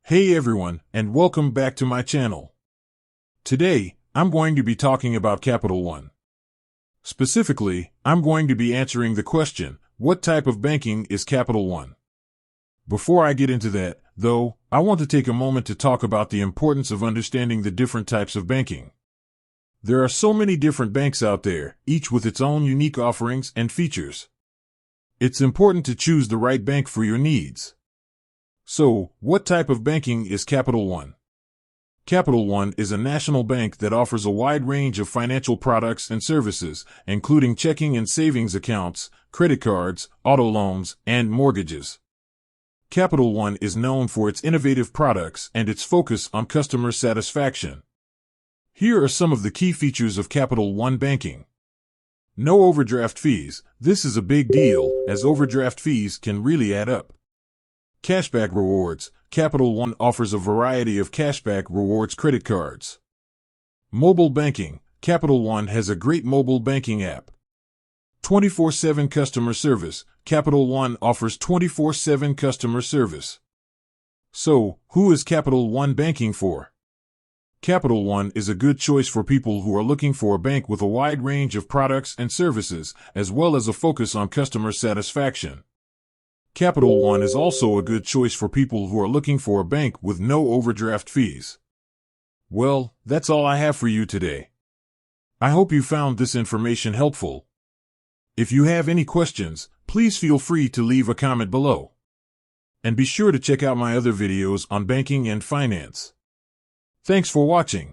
Hey everyone, and welcome back to my channel. Today, I'm going to be talking about Capital One. Specifically, I'm going to be answering the question, what type of banking is Capital One? Before I get into that, though, I want to take a moment to talk about the importance of understanding the different types of banking. There are so many different banks out there, each with its own unique offerings and features. It's important to choose the right bank for your needs. So, what type of banking is Capital One? Capital One is a national bank that offers a wide range of financial products and services, including checking and savings accounts, credit cards, auto loans, and mortgages. Capital One is known for its innovative products and its focus on customer satisfaction. Here are some of the key features of Capital One banking. No overdraft fees. This is a big deal, as overdraft fees can really add up. Cashback rewards. Capital One offers a variety of cashback rewards credit cards. Mobile banking. Capital One has a great mobile banking app. 24/7 customer service. Capital One offers 24/7 customer service. So, who is Capital One banking for? Capital One is a good choice for people who are looking for a bank with a wide range of products and services, as well as a focus on customer satisfaction. Capital One is also a good choice for people who are looking for a bank with no overdraft fees. Well, that's all I have for you today. I hope you found this information helpful. If you have any questions, please feel free to leave a comment below. And be sure to check out my other videos on banking and finance. Thanks for watching.